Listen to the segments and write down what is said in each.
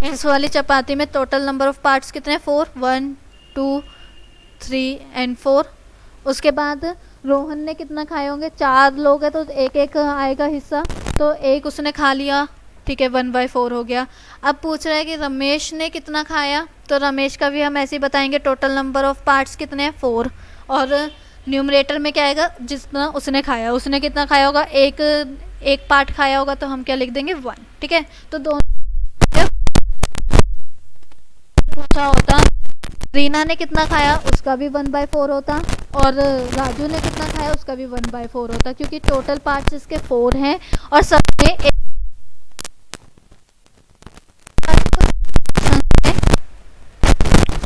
इस वाली चपाती में टोटल नंबर ऑफ पार्ट्स कितने हैं? 4, 1 2 3 एंड 4। उसके बाद रोहन ने कितना खाए होंगे? 4 लोग हैं तो एक एक आएगा हिस्सा, तो एक उसने खा लिया, ठीक है, 1/4 हो गया। अब पूछ रहा है कि रमेश ने कितना खाया, तो रमेश का भी हम ऐसे ही बताएंगे, टोटल नंबर ऑफ पार्ट्स कितने हैं? 4। और न्यूमरेटर में क्या आएगा? जितना उसने खाया। उसने कितना खाया होगा? एक पार्ट खाया होगा, तो हम क्या लिख देंगे? 1, ठीक है। तो दोनों पूछा होता रीना ने कितना खाया, उसका भी 1/4 होता, और राजू ने कितना खाया, उसका भी 1/4 होता, क्योंकि टोटल पार्ट्स इसके 4 हैं और सब में एक।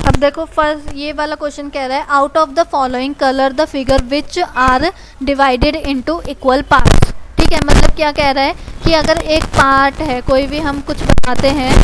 अब देखो फर्स्ट ये वाला क्वेश्चन कह रहा है, out of the following colour the figure which are divided into equal parts. ठीक है, मतलब क्या कह रहा है कि अगर एक पार्ट है, कोई भी हम कुछ बनाते हैं,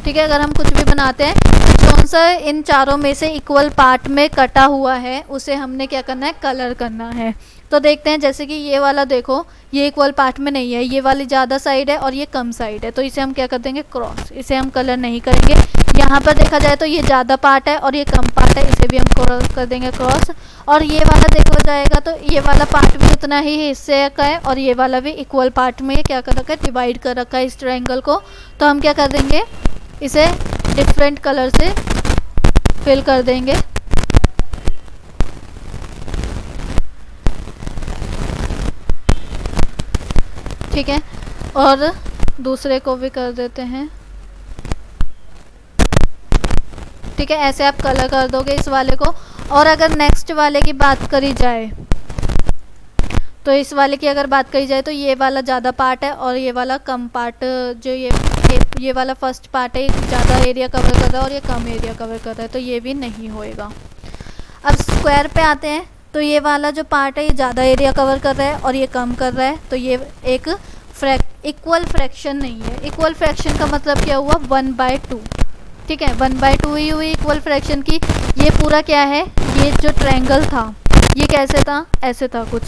ठीक है, अगर हम कुछ भी बनाते हैं, कौन सा इन चारों में से इक्वल पार्ट में कटा हुआ है, उसे हमने क्या करना है? कलर करना है। तो देखते हैं, जैसे कि ये वाला देखो, ये इक्वल पार्ट में नहीं है, ये वाली ज़्यादा साइड है और ये कम साइड है, तो इसे हम क्या कर देंगे? क्रॉस। इसे हम कलर नहीं करेंगे। यहाँ पर देखा जाए तो ये ज़्यादा पार्ट है और ये कम पार्ट है, इसे भी हम कर देंगे क्रॉस। और ये वाला देखा जाएगा तो ये वाला पार्ट भी उतना ही हिस्से का है और ये वाला भी इक्वल पार्ट में क्या कर रखा है? डिवाइड कर रखा है इस ट्रायंगल को। तो हम क्या कर देंगे? इसे डिफरेंट कलर से फिल कर देंगे। ठीक है, और दूसरे को भी कर देते हैं। ठीक है, ऐसे आप कलर कर दोगे इस वाले को। और अगर नेक्स्ट वाले की बात करी जाए, तो इस वाले की अगर बात करी जाए तो ये वाला ज़्यादा पार्ट है और ये वाला कम पार्ट, जो ये वाला फर्स्ट पार्ट है, ज़्यादा एरिया कवर कर रहा है और ये कम एरिया कवर कर रहा है, तो ये भी नहीं होएगा। अब स्क्वायर पे आते हैं, तो ये वाला जो पार्ट है ये ज़्यादा एरिया कवर कर रहा है और ये कम कर रहा है, तो ये एक इक्वल फ्रैक्शन नहीं है। इक्वल फ्रैक्शन का मतलब क्या हुआ? 1/2। ठीक है, 1/2 ही हुई इक्वल फ्रैक्शन की। ये पूरा क्या है? ये जो ट्रायंगल था ये कैसे था? ऐसे था कुछ,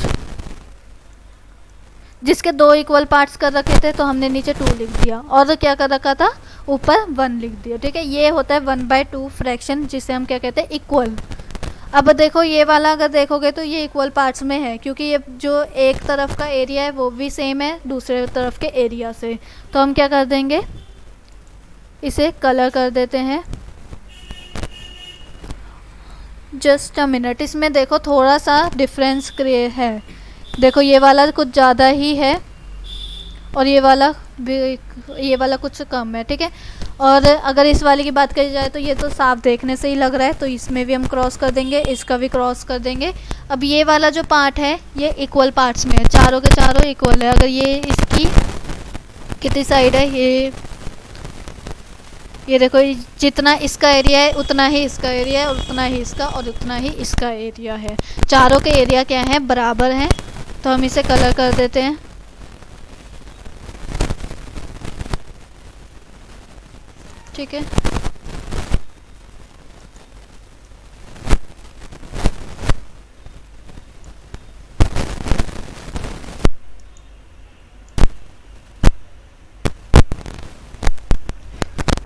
जिसके 2 इक्वल पार्ट्स कर रखे थे, तो हमने नीचे 2 लिख दिया और क्या कर रखा था? ऊपर 1 लिख दिया। ठीक है, ये होता है 1/2 फ्रैक्शन, जिसे हम क्या कहते हैं? इक्वल। अब देखो ये वाला अगर देखोगे तो ये इक्वल पार्ट्स में है, क्योंकि ये जो एक तरफ का एरिया है वो भी सेम है दूसरे तरफ के एरिया से। तो हम क्या कर देंगे? इसे कलर कर देते हैं। जस्ट अ मिनट, इसमें देखो थोड़ा सा डिफरेंस क्रिएट है। देखो ये वाला कुछ ज़्यादा ही है और ये वाला कुछ कम है। ठीक है, और अगर इस वाले की बात करी जाए तो ये तो साफ देखने से ही लग रहा है, तो इसमें भी हम क्रॉस कर देंगे, इसका भी क्रॉस कर देंगे। अब ये वाला जो पार्ट है ये इक्वल पार्ट्स में है, चारों के चारों इक्वल है। अगर ये इसकी कितनी साइड है? ये देखो, जितना इसका एरिया है उतना ही इसका एरिया है और उतना ही इसका और उतना ही इसका एरिया है। चारों के एरिया क्या है? बराबर हैं। तो हम इसे कलर कर देते हैं। ठीक है,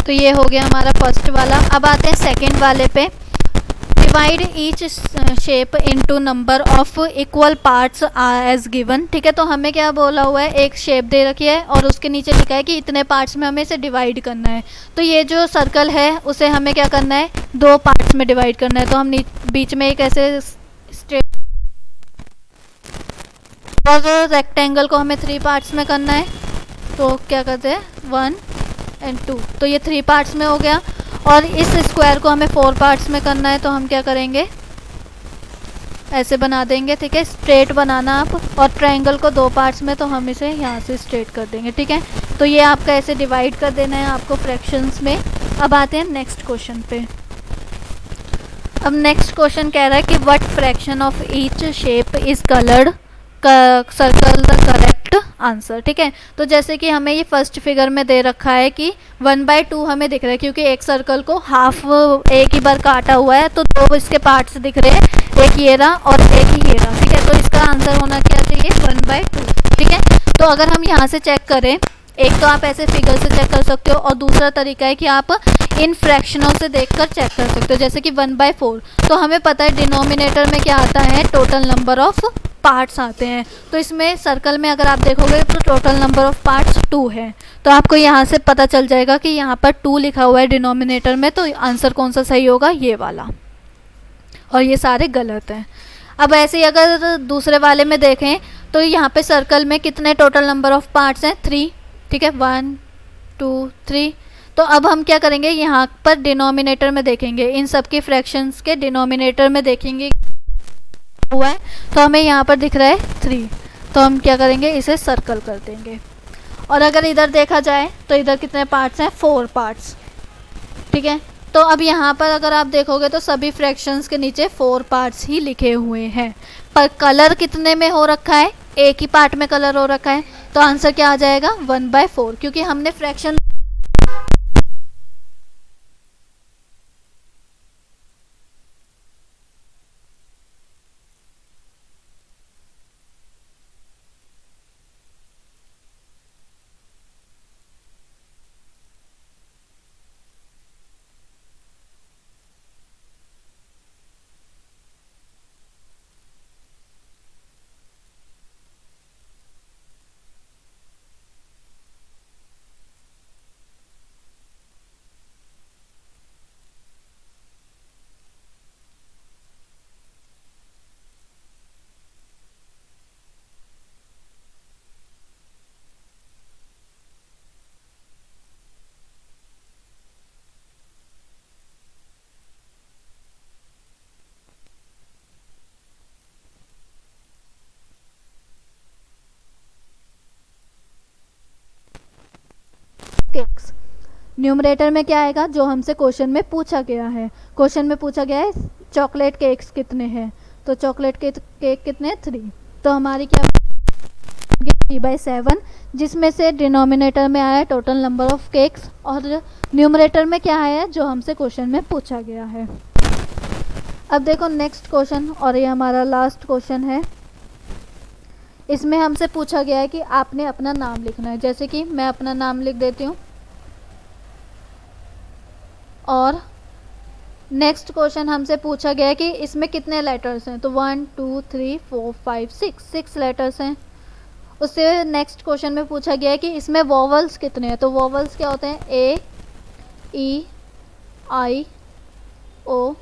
तो ये हो गया हमारा फर्स्ट वाला। अब आते हैं सेकंड वाले पे। Divide each shape into number of equal parts as given. ठीक है, तो हमें क्या बोला हुआ है? एक शेप दे रखी है और उसके नीचे लिखा है कि इतने पार्ट्स में हमें इसे डिवाइड करना है। तो ये जो सर्कल है उसे हमें क्या करना है? 2 पार्ट्स में डिवाइड करना है। तो हम बीच में एक ऐसे स्ट्रेट, और रेक्टेंगल को हमें 3 पार्ट्स में करना है। तो क्या करते हैं? 1 और 2, तो ये 3 पार्ट्स में हो गया। और इस स्क्वायर को हमें 4 पार्ट्स में करना है, तो हम क्या करेंगे? ऐसे बना देंगे। ठीक है, स्ट्रेट बनाना आप, और ट्रायंगल को 2 पार्ट्स में, तो हम इसे यहाँ से स्ट्रेट कर देंगे। ठीक है, तो ये आपका ऐसे डिवाइड कर देना है आपको फ्रैक्शंस में। अब आते हैं नेक्स्ट क्वेश्चन पे। अब नेक्स्ट क्वेश्चन कह रहा है कि what fraction of each shape is coloured, circle the correct answer. ठीक है, तो जैसे कि हमें ये फर्स्ट फिगर में दे रखा है कि 1/2 हमें दिख रहा है, क्योंकि एक सर्कल को हाफ एक ही बार काटा हुआ है, तो 2 इसके पार्ट्स दिख रहे हैं, एक ये रहा और एक ये रहा। ठीक है, तो इसका आंसर होना क्या चाहिए? 1/2। ठीक है, तो अगर हम यहाँ से चेक करें एक तो आप ऐसे फिगर से चेक कर सकते हो और दूसरा तरीका है कि आप इन फ्रैक्शनों से देखकर चेक कर सकते हो। जैसे कि 1/4 तो हमें पता है डिनोमिनेटर में क्या आता है, टोटल नंबर ऑफ पार्ट्स आते हैं। तो इसमें सर्कल में अगर आप देखोगे तो टोटल नंबर ऑफ पार्ट्स 2 है। तो आपको यहाँ से पता चल जाएगा कि यहाँ पर 2 लिखा हुआ है डिनोमिनेटर में, तो आंसर कौन सा सही होगा, ये वाला, और ये सारे गलत हैं। अब ऐसे ही अगर दूसरे वाले में देखें तो यहाँ पे सर्कल में कितने टोटल नंबर ऑफ पार्ट्स हैं, 3, ठीक है, 1 2 3। तो अब हम क्या करेंगे, यहाँ पर डिनोमिनेटर में देखेंगे, इन सब के फ्रैक्शंस के डिनोमिनेटर में देखेंगे हुआ है, तो हमें यहाँ पर दिख रहा है 3, तो हम क्या करेंगे, इसे सर्कल कर देंगे। और अगर इधर देखा जाए तो इधर कितने पार्ट्स हैं, 4 पार्ट्स, ठीक है। तो अब यहाँ पर अगर आप देखोगे तो सभी फ्रैक्शंस के नीचे 4 पार्ट्स ही लिखे हुए हैं, पर कलर कितने में हो रखा है, एक ही पार्ट में कलर हो रखा है। तो आंसर क्या आ जाएगा, 1/4, क्योंकि हमने फ्रैक्शन केक्स, न्यूमरेटर में क्या आएगा, जो हमसे क्वेश्चन में पूछा गया है। क्वेश्चन में पूछा गया है चॉकलेट केक्स कितने हैं, तो चॉकलेट केक कितने, 3। तो हमारी क्या 3/7, जिसमें से डिनोमिनेटर में आया टोटल नंबर ऑफ केक्स और न्यूमरेटर में क्या आया जो हमसे क्वेश्चन में पूछा गया है। अब देखो नेक्स्ट क्वेश्चन, और ये हमारा लास्ट क्वेश्चन है। इसमें हमसे पूछा गया है कि आपने अपना नाम लिखना है। जैसे कि मैं अपना नाम लिख देती हूँ, और नेक्स्ट क्वेश्चन हमसे पूछा गया है कि इसमें कितने लेटर्स हैं, तो 1 2 3 4 5 6 लेटर्स हैं। उससे नेक्स्ट क्वेश्चन में पूछा गया है कि इसमें वॉवल्स कितने हैं, तो वॉवल्स क्या होते हैं, ए ई आई ओ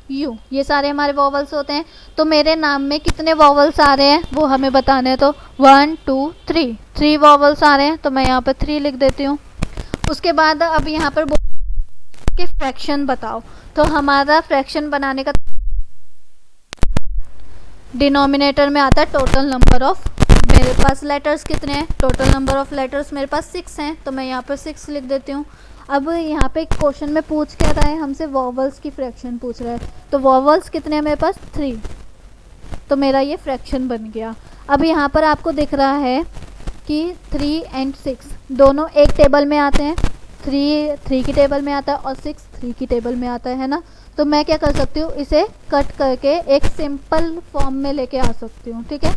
यू, ये सारे हमारे वॉवल्स होते हैं। तो मेरे नाम में कितने वॉवल्स आ रहे हैं वो हमें बताने हैं। तो 1 2 3 वॉवल्स आ रहे हैं, तो मैं यहाँ पर 3 लिख देती हूँ। उसके बाद अब यहाँ पर कि फ्रैक्शन बताओ, तो हमारा फ्रैक्शन बनाने का डिनोमिनेटर में आता है टोटल नंबर ऑफ, मेरे पास लेटर्स कितने हैं, टोटल नंबर ऑफ लेटर्स मेरे पास 6 हैं, तो मैं यहाँ पर 6 लिख देती हूँ। अब यहाँ पे क्वेश्चन में पूछ क्या रहा है, हमसे वॉवल्स की फ्रैक्शन पूछ रहा है, तो वॉवल्स कितने हैं मेरे पास, 3, तो मेरा ये फ्रैक्शन बन गया। अब यहाँ पर आपको दिख रहा है कि 3 और 6 दोनों एक टेबल में आते हैं, 3 की टेबल में आता है और 6 3 की टेबल में आता है ना। तो मैं क्या कर सकती हूँ, इसे कट करके एक सिंपल फॉर्म में लेके आ सकती हूँ, ठीक है।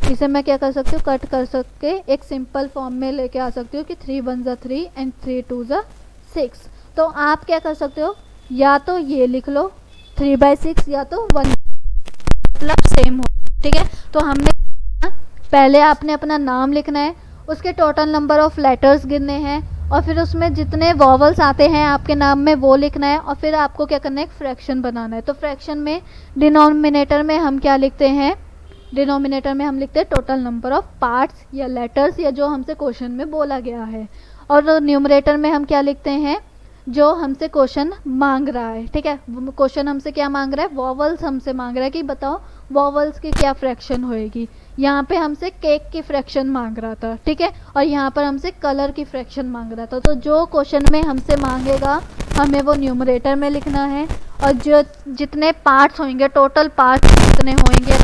इसे मैं क्या कर सकती हूँ, कट कर सकते एक सिंपल फॉर्म में लेके आ सकती हूँ कि 3 1 ज़ा 3 एंड 3 2 ज़ा 6। तो आप क्या कर सकते हो, या तो ये लिख लो 3/6 या तो 1, मतलब सेम हो, ठीक है। तो हमने पहले आपने अपना नाम लिखना है, उसके टोटल नंबर ऑफ लेटर्स गिनने हैं, और फिर उसमें जितने वॉवल्स आते हैं आपके नाम में वो लिखना है, और फिर आपको क्या करना है, एक फ्रैक्शन बनाना है। तो फ्रैक्शन में डिनोमिनेटर में हम क्या लिखते हैं, डिनोमिनेटर में हम लिखते हैं टोटल नंबर ऑफ पार्ट्स या लेटर्स, या जो हमसे क्वेश्चन में बोला गया है। और न्यूमरेटर में हम क्या लिखते हैं, जो हमसे क्वेश्चन मांग रहा है, ठीक है। क्वेश्चन हमसे क्या मांग रहा है, वॉवल्स हमसे मांग रहा है कि बताओ वॉवल्स की क्या फ्रैक्शन होएगी। यहाँ पे हमसे केक की फ्रैक्शन मांग रहा था, ठीक है, और यहाँ पर हमसे कलर की फ्रैक्शन मांग रहा था। तो जो क्वेश्चन में हमसे मांगेगा हमें वो न्यूमरेटर में लिखना है, और जो जितने पार्ट्स होंगे, टोटल पार्ट्स जितने होंगे,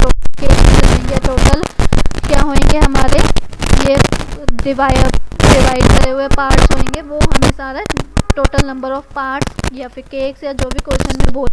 टोटल क्या होंगे हमारे, ये डिवाइड करे हुए पार्ट्स होंगे, वो हमें सारा टोटल नंबर ऑफ पार्ट्स या फिर केक्स या जो भी क्वेश्चन में बोल